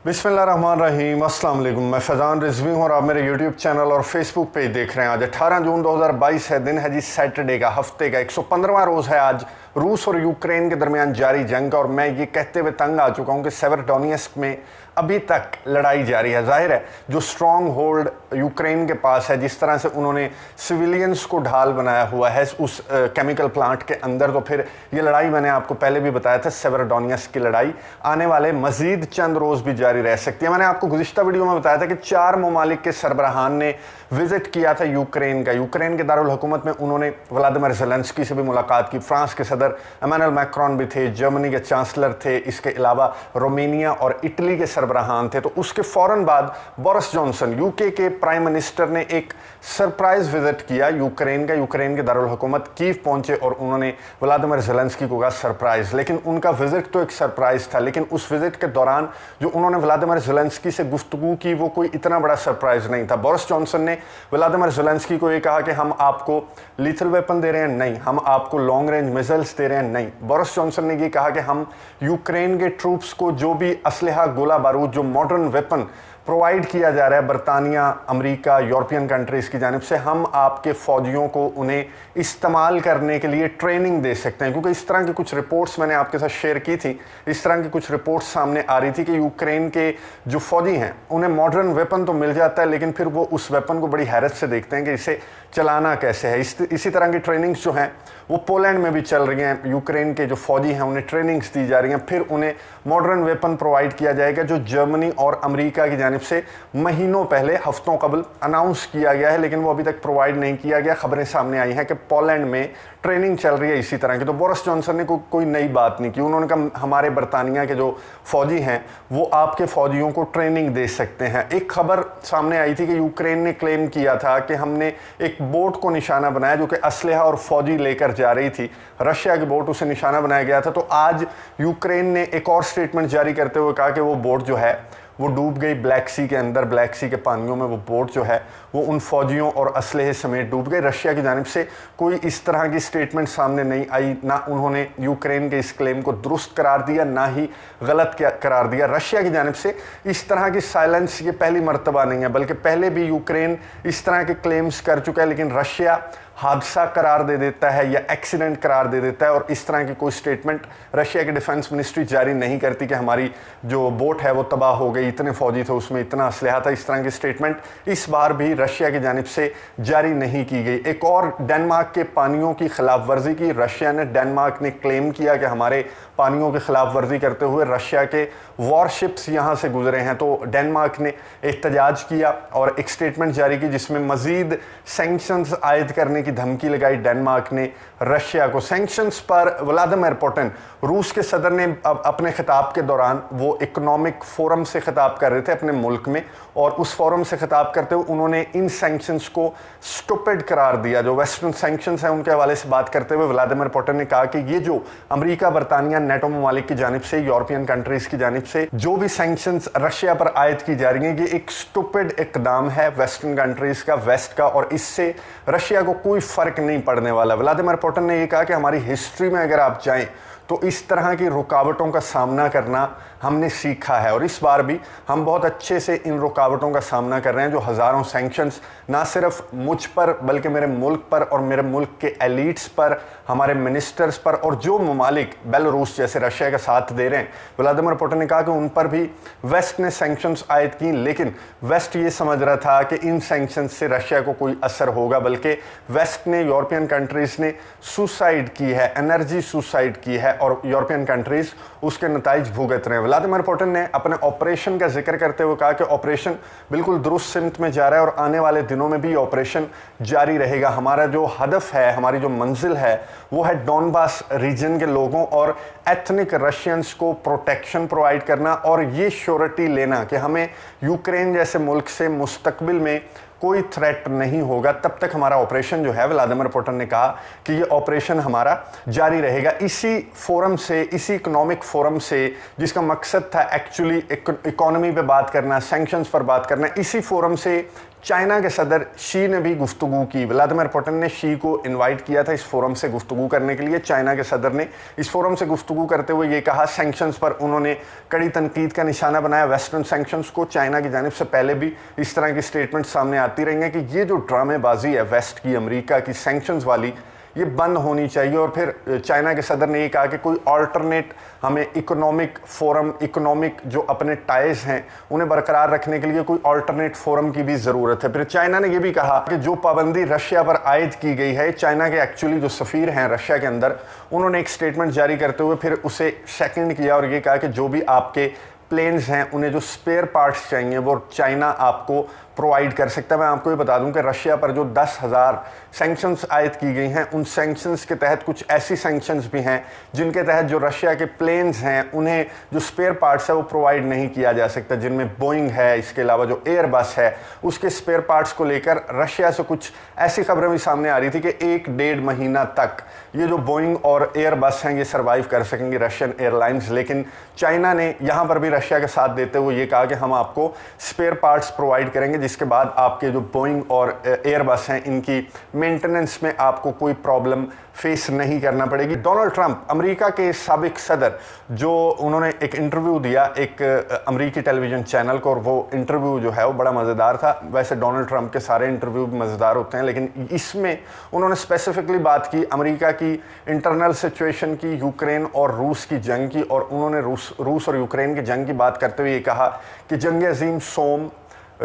बिस्मिल्लाहिर्रहमानिर्रहीम, अस्सलाम वालेकुम। मैं फैज़ान रिजवी हूँ और आप मेरे यूट्यूब चैनल और फेसबुक पेज देख रहे हैं। आज 18 जून 2022 है, दिन है जी सैटरडे का, हफ्ते का 115वां रोज़ है आज रूस और यूक्रेन के दरमियान जारी जंग का। और मैं ये कहते हुए तंग आ चुका हूँ कि सेवरडोनेट्स्क में अभी तक लड़ाई जारी है। जाहिर है जो स्ट्रॉन्ग होल्ड यूक्रेन के पास है, जिस तरह से उन्होंने सिविलियंस को ढाल बनाया हुआ है उस केमिकल प्लांट के अंदर, तो फिर ये लड़ाई मैंने आपको पहले भी बताया था, सेवरडोनेट्स्क की लड़ाई आने वाले मजीद चंद रोज़ भी जारी रह सकती है। मैंने आपको गुज़िश्ता वीडियो में बताया था कि 4 ममालिक के सरबराहान ने विजिट किया था यूक्रेन का। यूक्रेन के दारुल हुकूमत में उन्होंने व्लादिमीर ज़ेलेंस्की से भी मुलाकात की, फ्रांस के सदर इमैनुअल मैक्रोन भी थे, जर्मनी के चांसलर थे, इसके अलावा रोमेनिया और इटली के सरबराहान थे। तो उसके फ़ौरन बाद बोरिस जॉनसन यूके के प्राइम मिनिस्टर ने एक सरप्राइज विजिट किया यूक्रेन का। यूक्रेन के दारुल हुकूमत कीव पहुंचे और उन्होंने व्लादिमीर ज़ेलेंस्की को कहा सरप्राइज। लेकिन उनका विजिट तो एक सरप्राइज था, लेकिन उस विजिट के दौरान जो उन्होंने व्लादिमीर ज़ेलेंस्की से गुफ्तगू की वो कोई इतना बड़ा सरप्राइज नहीं था। बोरिस जॉनसन ने व्लादिमीर ज़ेलेंस्की को ये कहा कि हम आपको लीथल वेपन दे रहे हैं, नहीं। हम आपको लॉन्ग रेंज मिसाइल्स दे रहे हैं, नहीं। बोरिस जॉनसन ने ये कहा कि हम यूक्रेन के ट्रूप्स को जो भी असलहा, गोला बारूद, जो मॉडर्न वेपन प्रोवाइड किया जा रहा है बरतानिया, अमेरिका, यूरोपियन कंट्रीज़ की जानिब से, हम आपके फ़ौजियों को उन्हें इस्तेमाल करने के लिए ट्रेनिंग दे सकते हैं। क्योंकि इस तरह की कुछ रिपोर्ट्स मैंने आपके साथ शेयर की थी, इस तरह की कुछ रिपोर्ट्स सामने आ रही थी कि यूक्रेन के जो फ़ौजी हैं उन्हें मॉडर्न वेपन तो मिल जाता है, लेकिन फिर वो उस वेपन को बड़ी हैरत से देखते हैं कि इसे चलाना कैसे है। इसी तरह की ट्रेनिंग्स जो हैं वो पोलैंड में भी चल रही हैं। यूक्रेन के जो फ़ौजी हैं उन्हें ट्रेनिंग्स दी जा रही हैं, फिर उन्हें मॉडर्न वेपन प्रोवाइड किया जाएगा जो जर्मनी और अमेरिका की जानिब से महीनों पहले, हफ्तों कबल अनाउंस किया गया है, लेकिन वो अभी तक प्रोवाइड नहीं किया गया। खबरें सामने आई हैं कि पोलैंड में ट्रेनिंग चल रही है इसी तरह की। तो बोरिस जॉनसन ने कोई नई बात नहीं की। उन्होंने कहा हमारे बरतानिया के जो फ़ौजी हैं वो आपके फ़ौजियों को ट्रेनिंग दे सकते हैं। एक खबर सामने आई थी कि यूक्रेन ने क्लेम किया था कि हमने एक बोट को निशाना बनाया जो कि असलहा और फ़ौजी लेकर जा रही थी, रशिया की बोट, उसे निशाना बनाया गया था। तो आज यूक्रेन ने एक और स्टेटमेंट जारी करते हुए कहा कि वो बोट जो है वो डूब गई ब्लैक सी के अंदर, ब्लैक सी के पानियों में वो बोट जो है वो उन फौजियों और असलहे समेत डूब गई। रशिया की जानिब से कोई इस तरह की स्टेटमेंट सामने नहीं आई, ना उन्होंने यूक्रेन के इस क्लेम को दुरुस्त करार दिया, ना ही गलत करार दिया। रशिया की जानिब से इस तरह की साइलेंस ये पहली मर्तबा नहीं है, बल्कि पहले भी यूक्रेन इस तरह के क्लेम्स कर चुका है, लेकिन रशिया हादसा करार दे देता है या एक्सीडेंट करार दे देता है और इस तरह की कोई स्टेटमेंट रशिया की डिफेंस मिनिस्ट्री जारी नहीं करती कि हमारी जो बोट है वो तबाह हो गई, इतने फौजी थे उसमें, इतना असलहा था। इस तरह की स्टेटमेंट इस बार भी रशिया की जानिब से जारी नहीं की गई। एक और डेनमार्क के पानियों की खिलाफ वर्जी की रशिया ने। डेनमार्क ने क्लेम किया कि हमारे पानियों की खिलाफ वर्जी करते हुए रशिया के वॉरशिप्स यहाँ से गुजरे हैं। तो डेनमार्क ने एहतजाज किया और एक स्टेटमेंट जारी की जिसमें मजीद सैंक्शंस आयद करने की धमकी लगाई डेनमार्क ने रशिया को। सैंक्शंस पर व्लादिमीर पुतिन, रूस के सदर ने अपने खिताब के दौरान, वो इकोनॉमिक फोरम से खिताब कर रहे थे अपने मुल्क में, और उस फोरम से खिताब करते हुए उन्होंने इन सैंक्शंस को स्टूपिड करार दिया। जो वेस्टर्न सैंक्शंस हैं उनके हवाले से बात करते हुए व्लादिमीर पुतिन ने कहा कि ये जो अमेरिका, बरतानिया, नेटो ममालिक की जानिब से, यूरोपियन कंट्रीज की जानिब से जो भी सैंक्शंस रशिया पर आयद की जा रही हैं, ये एक स्टूपिड इकदाम है वेस्टर्न कंट्रीज का, वेस्ट का, और इससे रशिया को कोई फर्क नहीं पड़ने वाला। व्लादिमीर पुतिन ने यह कहा कि हमारी हिस्ट्री में अगर आप जाएं तो इस तरह की रुकावटों का सामना करना हमने सीखा है, और इस बार भी हम बहुत अच्छे से इन रुकावटों का सामना कर रहे हैं। जो हज़ारों सैंक्शंस ना सिर्फ मुझ पर बल्कि मेरे मुल्क पर और मेरे मुल्क के एलिट्स पर, हमारे मिनिस्टर्स पर, और जो ममालिक बेलारूस जैसे रशिया का साथ दे रहे हैं, व्लादिमीर पुतिन ने कहा कि उन पर भी वेस्ट ने सैंक्शंस आयद की, लेकिन वेस्ट ये समझ रहा था कि इन सैंक्शंस से रशिया को कोई असर होगा, बल्कि वेस्ट ने, यूरोपियन कंट्रीज़ ने सुसाइड की है, एनर्जी सुसाइड की है, और यूरोपियन कंट्रीज़ उसके नताइज भुगत रहे हैं। व्लादिमीर पुतिन ने अपने ऑपरेशन का जिक्र करते हुए कहा कि ऑपरेशन बिल्कुल दुरुस्त सिमत में जा रहा है और आने वाले दिनों में भी ऑपरेशन जारी रहेगा। हमारा जो हदफ है, हमारी जो मंजिल है, वो है डॉनबास रीजन के लोगों और एथनिक रशियंस को प्रोटेक्शन प्रोवाइड करना और ये श्योरिटी लेना कि हमें यूक्रेन जैसे मुल्क से मुस्तकबिल में कोई थ्रेट नहीं होगा तब तक हमारा ऑपरेशन जो है, व्लादिमीर पुतिन ने कहा कि ये ऑपरेशन हमारा जारी रहेगा। इसी फोरम से, इसी इकोनॉमिक फोरम से, जिसका मकसद था एक्चुअली इकोनॉमी पे बात करना, सैंक्शंस पर बात करना, इसी फोरम से चाइना के सदर शी ने भी गुफ्तगू की। व्लादिमीर पुतिन ने शी को इनवाइट किया था इस फोरम से गुफ्तगू करने के लिए। चाइना के सदर ने इस फोरम से गुफ्तगू करते हुए ये कहा, सैंक्शंस पर उन्होंने कड़ी तनकीद का निशाना बनाया, वेस्टर्न सैंक्शंस को। चाइना की जानिब से पहले भी इस तरह की स्टेटमेंट सामने आती रही हैं कि ये जो ड्रामेबाजी है वेस्ट की, अमेरिका की सैंक्शंस वाली, ये बंद होनी चाहिए। और फिर चाइना के सदर ने ये कहा कि कोई अल्टरनेट हमें इकोनॉमिक फोरम, इकोनॉमिक जो अपने टाइज हैं उन्हें बरकरार रखने के लिए कोई अल्टरनेट फोरम की भी ज़रूरत है। फिर चाइना ने ये भी कहा कि जो पाबंदी रशिया पर आयद की गई है, चाइना के एक्चुअली जो सफ़ीर हैं रशिया के अंदर, उन्होंने एक स्टेटमेंट जारी करते हुए फिर उसे सेकेंड किया और ये कहा कि जो भी आपके प्लेन्स हैं उन्हें जो स्पेयर पार्ट्स चाहिए वो चाइना आपको प्रोवाइड कर सकता है। मैं आपको ये बता दूं कि रशिया पर जो 10,000 सैंक्शंस आयद की गई हैं, उन सैंक्शंस के तहत कुछ ऐसी सैंक्शंस भी हैं जिनके तहत जो रशिया के प्लेन्स हैं उन्हें जो स्पेयर पार्ट्स है वो प्रोवाइड नहीं किया जा सकता, जिनमें बोइंग है, इसके अलावा जो एयरबस है उसके स्पेयर पार्ट्स को लेकर रशिया से कुछ ऐसी खबरें भी सामने आ रही थी कि 1-1.5 महीना तक ये जो बोइंग और एयरबस हैं ये सर्वाइव कर सकेंगी रशियन एयरलाइंस। लेकिन चाइना ने यहाँ पर भी रशिया के साथ देते हुए ये कहा कि हम आपको स्पेयर पार्ट्स प्रोवाइड करेंगे, जिसके बाद आपके जो बोइंग और एयरबस हैं इनकी मेंटेनेंस में आपको कोई प्रॉब्लम फेस नहीं करना पड़ेगी। डोनाल्ड ट्रंप, अमेरिका के साबिक सदर, जो उन्होंने एक इंटरव्यू दिया एक अमेरिकी टेलीविज़न चैनल को, और वो इंटरव्यू जो है वो बड़ा मज़ेदार था। वैसे डोनाल्ड ट्रंप के सारे इंटरव्यू मज़ेदार होते हैं, लेकिन इसमें उन्होंने स्पेसिफिकली बात की अमेरिका की इंटरनल सिचुएशन की, यूक्रेन और रूस की जंग की, और उन्होंने रूस और यूक्रेन की जंग की बात करते हुए ये कहा कि जंग अजीम सोम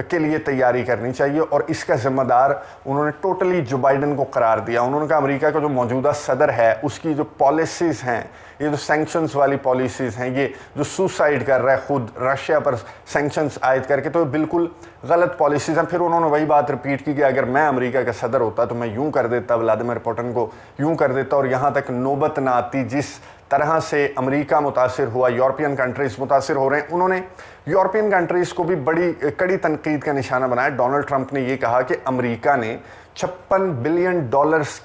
के लिए तैयारी करनी चाहिए, और इसका जिम्मेदार उन्होंने टोटली जो बाइडन को करार दिया। उन्होंने कहा अमेरिका का जो मौजूदा सदर है उसकी जो पॉलिसीज़ हैं, ये जो सैंक्शंस वाली पॉलिसीज़ हैं, ये जो सुसाइड कर रहा है खुद रशिया पर सैंक्शंस आयद करके, तो ये बिल्कुल गलत पॉलिसीज़ हैं। फिर उन्होंने वही बात रिपीट की कि अगर मैं अमेरिका का सदर होता तो मैं यूँ कर देता, व्लादिमीर पुतिन को यूँ कर देता, और यहाँ तक नौबत ना आती जिस तरह से अमेरिका मुतासिर हुआ, यूरोपियन कंट्रीज़ मुतासिर हो रहे हैं। उन्होंने यूरोपियन कंट्रीज़ को भी बड़ी कड़ी तनकीद का निशाना बनाया। डोनाल्ड ट्रंप ने ये कहा कि अमेरिका ने $56 बिलियन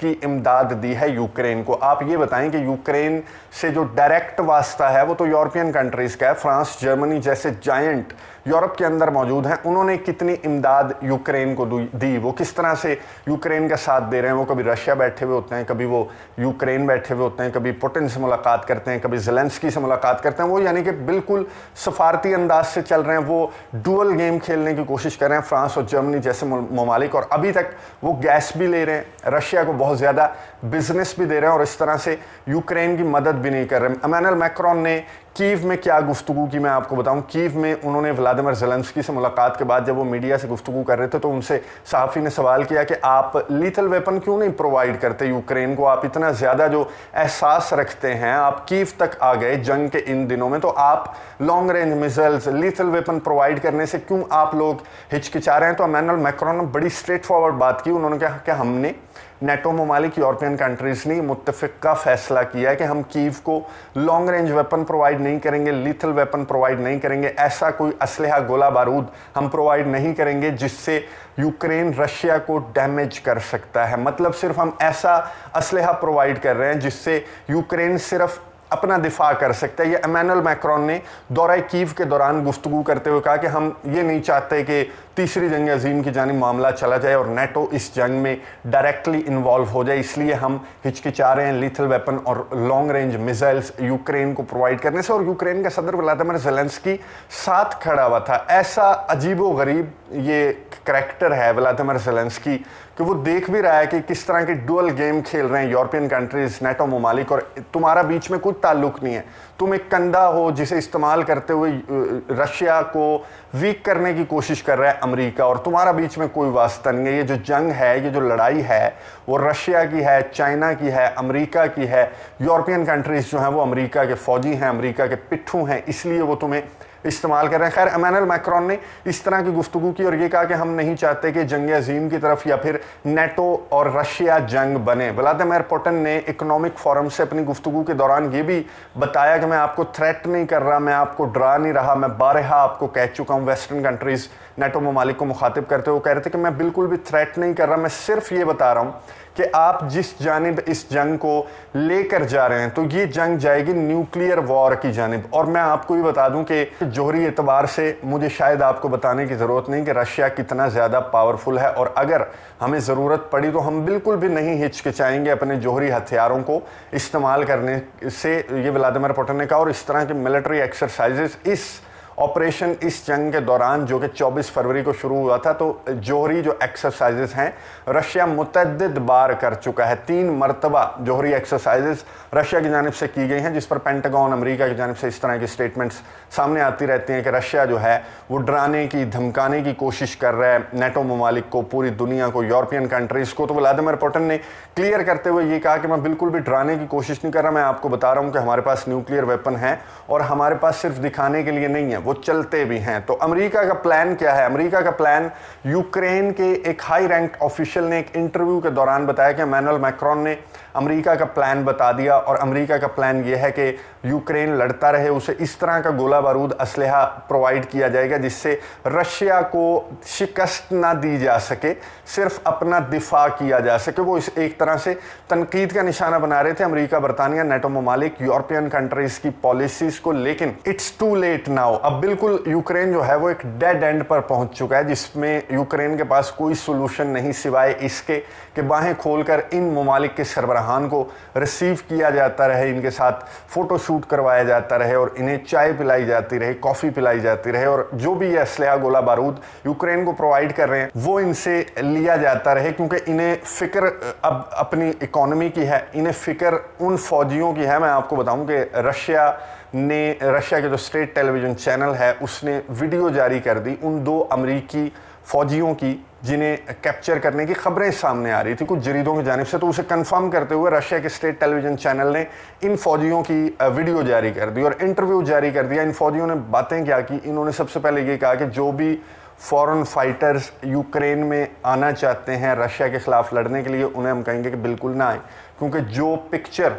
की इमदाद दी है यूक्रेन को। आप ये बताएं कि यूक्रेन से जो डायरेक्ट वास्ता है वो तो यूरोपियन कंट्रीज़ का है। फ्रांस, जर्मनी जैसे जायंट यूरोप के अंदर मौजूद हैं, उन्होंने कितनी इमदाद यूक्रेन को दी, वो किस तरह से यूक्रेन का साथ दे रहे हैं। वो कभी रशिया बैठे हुए होते हैं, कभी वो यूक्रेन बैठे हुए होते हैं, कभी पुतिन से मुलाकात करते हैं, कभी ज़ेलेंस्की से मुलाकात करते हैं। वो यानी कि बिल्कुल सफारती अंदाज से चल रहे हैं, वो डुअल गेम खेलने की कोशिश कर रहे हैं फ्रांस और जर्मनी जैसे ममालिक, और अभी तक वो गैस भी ले रहे हैं, रशिया को बहुत ज़्यादा बिजनेस भी दे रहे हैं, और इस तरह से यूक्रेन की मदद भी नहीं कर रहे। इमैनुअल मैक्रोन ने कीव में क्या गुफ्तगू की मैं आपको बताऊं। कीव में उन्होंने व्लादिमीर ज़ेलेंस्की से मुलाकात के बाद जब वो मीडिया से गुफ्तगू कर रहे थे तो उनसे सहाफ़ी ने सवाल किया कि आप लीथल वेपन क्यों नहीं प्रोवाइड करते यूक्रेन को, आप इतना ज़्यादा जो एहसास रखते हैं, आप कीव तक आ गए जंग के इन दिनों में, तो आप long range missiles, lethal weapon provide करने से क्यों आप लोग हिचकिचा रहे हैं। तो इमैनुअल मैक्रोन ने बड़ी स्ट्रेट फॉरवर्ड बात की। उन्होंने कहा कि हमने नेटो ममालिक, यूरोपियन कंट्रीज़ ने मुत्तफ़िक का फैसला किया है कि हम कीव को लॉन्ग रेंज वेपन प्रोवाइड नहीं करेंगे, लीथल वेपन प्रोवाइड नहीं करेंगे, ऐसा कोई असलहा, गोला बारूद हम प्रोवाइड नहीं करेंगे जिससे यूक्रेन रशिया को डैमेज कर सकता है। मतलब सिर्फ हम ऐसा असलहा प्रोवाइड कर रहे हैं जिससे यूक्रेन सिर्फ अपना दिफा कर सकता है। ये इमैनुअल मैक्रोन ने दौरा कीव के दौरान गुफ्तगू करते हुए कहा कि हम ये नहीं चाहते कि तीसरी जंग अजीम की जानिब मामला चला जाए और नेटो इस जंग में डायरेक्टली इन्वॉल्व हो जाए, इसलिए हम हिचकिचा रहे हैं लीथल वेपन और लॉन्ग रेंज मिसाइल्स यूक्रेन को प्रोवाइड करने से। और यूक्रेन का सदर व्लादिमीर ज़ेलेंस्की साथ खड़ा हुआ था। ऐसा अजीबो गरीब ये करैक्टर है व्लादिमीर ज़ेलेंस्की कि वो देख भी रहा है कि किस तरह के डुअल गेम खेल रहे हैं यूरोपियन कंट्रीज़, नेटो ममालिक, और तुम्हारा बीच में कोई ताल्लुक नहीं है। तुम एक कंधा हो जिसे इस्तेमाल करते हुए रशिया को वीक करने की कोशिश कर रहा है अमेरिका, और तुम्हारा बीच में कोई वास्ता नहीं है। ये जो जंग है, ये जो लड़ाई है, वो रशिया की है, चाइना की है, अमेरिका की है। यूरोपियन कंट्रीज़ जो हैं वो अमेरिका के फ़ौजी हैं, अमेरिका के पिट्ठू हैं, इसलिए वो तुम्हें इस्तेमाल कर रहे हैं। खैर, इमैनुअल मैक्रोन ने इस तरह की गुफ्तगू की और ये कहा कि हम नहीं चाहते कि जंग अजीम की तरफ या फिर नेटो और रशिया जंग बने। व्लादिमीर पुतिन ने इकोनॉमिक फोरम से अपनी गुफ्तगू के दौरान ये भी बताया कि मैं आपको थ्रेट नहीं कर रहा, मैं आपको डरा नहीं रहा, मैं बारहा आपको कह चुका हूँ। वेस्टर्न कंट्रीज़ नेटो ममालिक को मुखातिब करते हुए कह रहे थे कि मैं बिल्कुल भी थ्रेट नहीं कर रहा, मैं सिर्फ ये बता रहा हूँ कि आप जिस जानिब इस जंग को लेकर जा रहे हैं तो ये जंग जाएगी न्यूक्लियर वॉर की जानिब। और मैं आपको ये बता दूं कि जोहरी एतबार से मुझे शायद आपको बताने की ज़रूरत नहीं कि रशिया कितना ज़्यादा पावरफुल है, और अगर हमें ज़रूरत पड़ी तो हम बिल्कुल भी नहीं हिचकिचाएंगे अपने जोहरी हथियारों को इस्तेमाल करने से, ये व्लादिमीर पुतिन ने कहा। और इस तरह के मिलिट्री एक्सरसाइजेस इस ऑपरेशन इस जंग के दौरान जो कि 24 फरवरी को शुरू हुआ था, तो जोहरी जो एक्सरसाइजेस हैं रशिया मुतअद्दिद बार कर चुका है। 3 मरतबा जोहरी एक्सरसाइजेस रशिया की जानिब से की गई हैं, जिस पर पेंटागन अमेरिका की जानिब से इस तरह की स्टेटमेंट्स सामने आती रहती हैं कि रशिया जो है वो डराने की धमकाने की कोशिश कर रहा है नेटो ममालिक को, पूरी दुनिया को, यूरोपियन कंट्रीज़ को। तो व्लादिमीर पुतिन ने क्लियर करते हुए ये कहा कि मैं बिल्कुल भी डराने की कोशिश नहीं कर रहा, मैं आपको बता रहा हूँ कि हमारे पास न्यूक्लियर वेपन है और हमारे पास सिर्फ दिखाने के लिए नहीं है, वो चलते भी हैं। तो अमेरिका का प्लान क्या है? अमेरिका का प्लान, यूक्रेन के एक हाई रैंक ऑफिशियल ने एक इंटरव्यू के दौरान बताया कि इमैनुअल मैक्रोन ने अमेरिका का प्लान बता दिया, और अमेरिका का प्लान यह है कि यूक्रेन लड़ता रहे, उसे इस तरह का गोला बारूद असलहा प्रोवाइड किया जाएगा जिससे रशिया को शिकस्त ना दी जा सके, सिर्फ अपना दिफा किया जा सके। वो इस एक तरह से तनकीद का निशाना बना रहे थे अमेरिका, बरतानिया, नेटो ममालिक, यूरोपियन कंट्रीज की पॉलिसीज को। लेकिन इट्स टू लेट नाउ, अब बिल्कुल यूक्रेन जो है वो एक डेड एंड पर पहुंच चुका है, जिसमें यूक्रेन के पास कोई सोल्यूशन नहीं सिवाय इसके कि बाहें खोलकर इन ममालिक के सरबराहान को रिसीव किया जाता रहे, इनके साथ फोटो शूट करवाया जाता रहे और इन्हें चाय पिलाई जाती रहे, कॉफ़ी पिलाई जाती रहे, और जो भी ये असलहा गोला बारूद यूक्रेन को प्रोवाइड कर रहे हैं वो इनसे लिया जाता रहे, क्योंकि इन्हें फ़िक्र अब अपनी इकॉनमी की है, इन्हें फ़िक्र उन फ़ौजियों की है। मैं आपको बताऊं कि रशिया के जो स्टेट टेलीविज़न चैनल है उसने वीडियो जारी कर दी उन 2 अमरीकी फ़ौजियों की जिन्हें कैप्चर करने की खबरें सामने आ रही थी कुछ जरीदों की जानिब से। तो उसे कंफर्म करते हुए रशिया के स्टेट टेलीविज़न चैनल ने इन फ़ौजियों की वीडियो जारी कर दी और इंटरव्यू जारी कर दिया। इन फ़ौजियों ने बातें क्या की? इन्होंने सबसे पहले ये कहा कि जो भी फॉरेन फाइटर्स यूक्रेन में आना चाहते हैं रशिया के ख़िलाफ़ लड़ने के लिए, उन्हें हम कहेंगे कि बिल्कुल ना आए, क्योंकि जो पिक्चर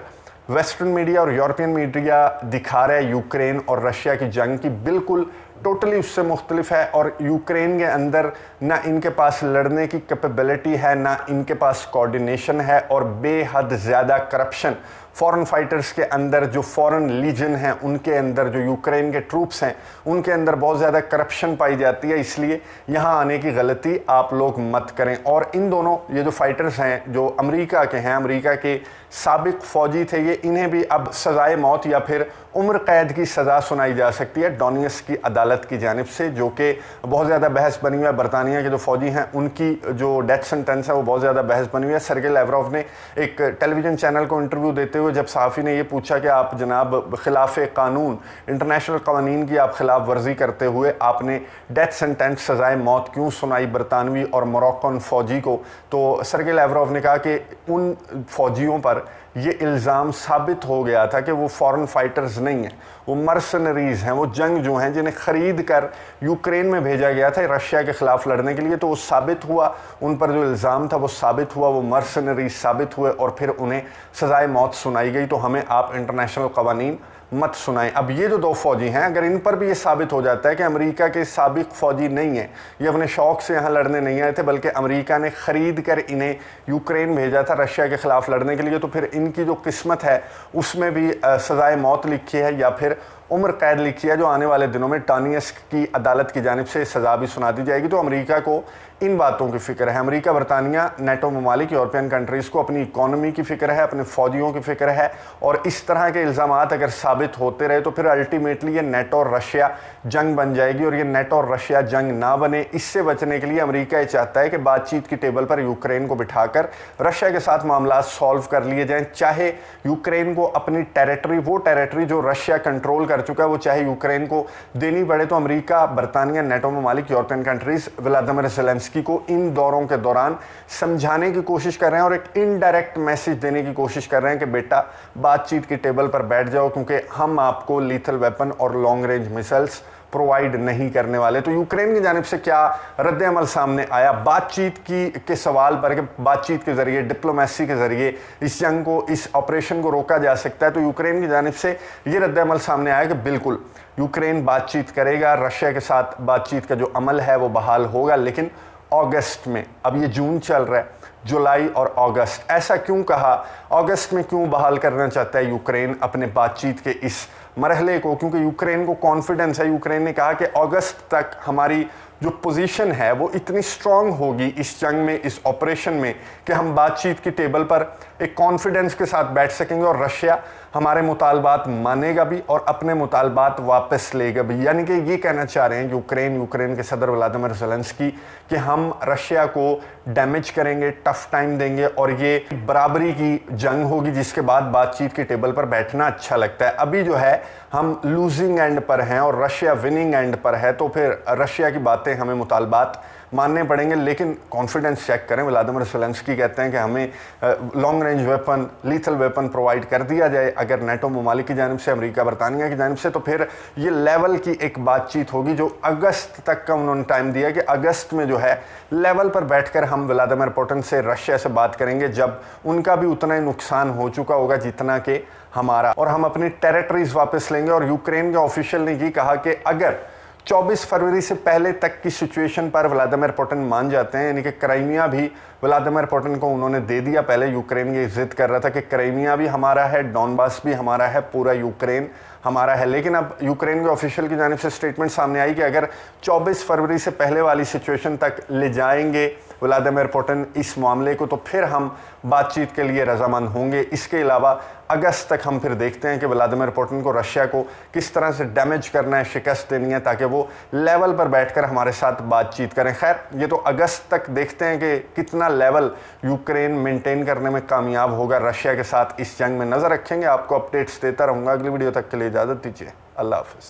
वेस्टर्न मीडिया और यूरोपियन मीडिया दिखा रहा है यूक्रेन और रशिया की जंग की, बिल्कुल टोटली उससे मुख्तलिफ है। और यूक्रेन के अंदर ना इनके पास लड़ने की कैपेबिलिटी है, ना इनके पास कोऑर्डिनेशन है, और बेहद ज़्यादा करप्शन फॉरेन फाइटर्स के अंदर, जो फॉरेन लीजन हैं उनके अंदर, जो यूक्रेन के ट्रूप्स हैं उनके अंदर बहुत ज़्यादा करप्शन पाई जाती है। इसलिए यहाँ आने की गलती आप लोग मत करें। और इन दोनों ये जो फाइटर्स हैं जो अमेरिका के हैं, अमेरिका के साबिक फ़ौजी थे, ये इन्हें भी अब सज़ाए मौत या फिर उम्र कैद की सज़ा सुनाई जा सकती है डोनियस की अदालत की जानिब से, जो कि बहुत ज़्यादा बहस बनी हुई है। बरतानिया के जो फ़ौजी हैं उनकी जो डेथ सेंटेंस है वो बहुत ज़्यादा बहस बनी हुई है। सर्गेई लैवरोव ने एक टेलीविज़न चैनल को इंटरव्यू देते हुए जब सहाफ़ी ने ये पूछा कि आप जनाब खिलाफ कानून, इंटरनेशनल कानून की आप खिलाफ वर्जी करते हुए आपने डेथ सेंटेंस सज़ाए मौत क्यों सुनाई बरतानवी और मोरक्कन फ़ौजी को, तो सर्गेई लैवरोव ने कहा कि उन फ़ौजियों पर ये इल्ज़ाम साबित हो गया था कि वो फॉरेन फाइटर्स नहीं हैं, वो मर्सनरीज़ हैं, वो जंगजू हैं जिन्हें ख़रीद कर यूक्रेन में भेजा गया था रशिया के ख़िलाफ़ लड़ने के लिए। तो वो साबित हुआ, उन पर जो इल्ज़ाम था वो साबित हुआ, वो मर्सनरीज़ साबित हुए और फिर उन्हें सज़ाए मौत सुनाई गई। तो हमें आप इंटरनेशनल क़वानीन मत सुनाएं। अब ये जो 2 फ़ौजी हैं, अगर इन पर भी ये साबित हो जाता है कि अमेरिका के साबिक फ़ौजी नहीं हैं, ये अपने शौक़ से यहाँ लड़ने नहीं आए थे, बल्कि अमेरिका ने ख़रीद कर इन्हें यूक्रेन भेजा था रशिया के ख़िलाफ़ लड़ने के लिए, तो फिर इनकी जो किस्मत है उसमें भी सज़ाए मौत लिखी है या फिर उम्र कैद लिखी है, जो आने वाले दिनों में डोनियस की अदालत की जानिब से सज़ा भी सुना दी जाएगी। तो अमेरिका को इन बातों की फ़िक्र है। अमेरिका, बरतानिया, नेटो ममालिक, यूरोपियन कंट्रीज़ को अपनी इकॉनमी की फ़िक्र है, अपने फ़ौजियों की फ़िक्र है, और इस तरह के इल्ज़ामात अगर साबित होते रहे तो फिर अल्टीमेटली ये नेटो और रशिया जंग बन जाएगी। और ये नेटो और रशिया जंग ना बने, इससे बचने के लिए अमेरिका ये चाहता है कि बातचीत की टेबल पर यूक्रेन को बिठाकर रशिया के साथ मामला सॉल्व कर लिए जाएँ, चाहे यूक्रेन को अपनी टेरिटरी, वो टेरिटरी जो रशिया कंट्रोल कर चुका है, वो चाहे यूक्रेन को देनी पड़े। तो अमेरिका, बरतानिया, नेटो ममालिक, यूरोपियन कंट्रीज़ व्लादिमीर ज़ेलेंस्की को इन दौरों के दौरान समझाने की कोशिश कर रहे हैं और एक इनडायरेक्ट मैसेज देने की कोशिश कर रहे हैं कि बेटा बातचीत की टेबल पर बैठ जाओ, क्योंकि हम आपको लीथल वेपन और लॉन्ग रेंज मिसाइल्स प्रोवाइड नहीं करने वाले। तो यूक्रेन की जानिब से क्या रद्द अमल सामने आया बातचीत के सवाल पर कि बातचीत के ज़रिए, डिप्लोमेसी के ज़रिए इस जंग को, इस ऑपरेशन को रोका जा सकता है। तो यूक्रेन की जानिब से ये रद्द अमल सामने आया कि बिल्कुल यूक्रेन बातचीत करेगा, रशिया के साथ बातचीत का जो अमल है वो बहाल होगा, लेकिन अगस्त में। अब ये जून चल रहा है, जुलाई और अगस्त। ऐसा क्यों कहा? अगस्त में क्यों बहाल करना चाहता है यूक्रेन अपने बातचीत के इस मरहले को? क्योंकि यूक्रेन को कॉन्फिडेंस है। यूक्रेन ने कहा कि अगस्त तक हमारी जो पोजीशन है वो इतनी स्ट्रांग होगी इस जंग में, इस ऑपरेशन में, कि हम बातचीत की टेबल पर एक कॉन्फिडेंस के साथ बैठ सकेंगे और रशिया हमारे मुतालबात मानेगा भी और अपने मुतालबात वापस लेगा भी। यानी कि ये कहना चाह रहे हैं यूक्रेन के सदर व्लादिमीर ज़ेलेंस्की कि हम रशिया को डैमेज करेंगे, टफ टाइम देंगे और ये बराबरी की जंग होगी जिसके बाद बातचीत की टेबल पर बैठना अच्छा लगता है। अभी जो है हम लूजिंग एंड पर हैं और रशिया विनिंग एंड पर है, तो फिर रशिया की बातें, हमें मुतालबात मानने पड़ेंगे। लेकिन कॉन्फिडेंस चेक करें, व्लादिमीर ज़ेलेंस्की कहते हैं कि हमें long range weapon, lethal weapon provide कर दिया जाए अगर नेटो ममालिक की जानिब से, अमेरिका बरतानिया की जानिब से, तो फिर ये लेवल की एक बातचीत होगी जो अगस्त तक का उन्होंने टाइम दिया कि अगस्त में जो है लेवल पर बैठकर हम व्लादिमीर पुतिन से, रशिया से बात करेंगे जब उनका भी उतना ही नुकसान हो चुका होगा जितना कि हमारा, और हम अपनी टेरिटरीज वापस लेंगे। और यूक्रेन के ऑफिशियल ने ये कहा कि अगर 24 फरवरी से पहले तक की सिचुएशन पर व्लादिमीर पुतिन मान जाते हैं, यानी कि क्राइमिया भी व्लादिमीर पुतिन को उन्होंने दे दिया। पहले यूक्रेन ये जिद कर रहा था कि क्राइमिया भी हमारा है, डॉनबास भी हमारा है, पूरा यूक्रेन हमारा है। लेकिन अब यूक्रेन के ऑफिशियल की जानिब से स्टेटमेंट सामने आई कि अगर 24 फरवरी से पहले वाली सिचुएशन तक ले जाएंगे व्लादिमीर पुतिन इस मामले को, तो फिर हम बातचीत के लिए रजामंद होंगे। इसके अलावा अगस्त तक हम फिर देखते हैं कि व्लादिमीर पुतिन को रशिया को किस तरह से डैमेज करना है, शिकस्त देनी है, ताकि वो लेवल पर बैठकर हमारे साथ बातचीत करें। खैर, ये तो अगस्त तक देखते हैं कि कितना लेवल यूक्रेन मेंटेन करने में कामयाब होगा रशिया के साथ इस जंग में। नज़र रखेंगे, आपको अपडेट्स देता रहूँगा। अगली वीडियो तक के लिए इजाज़त दीजिए। अल्लाह हाफ़िज़।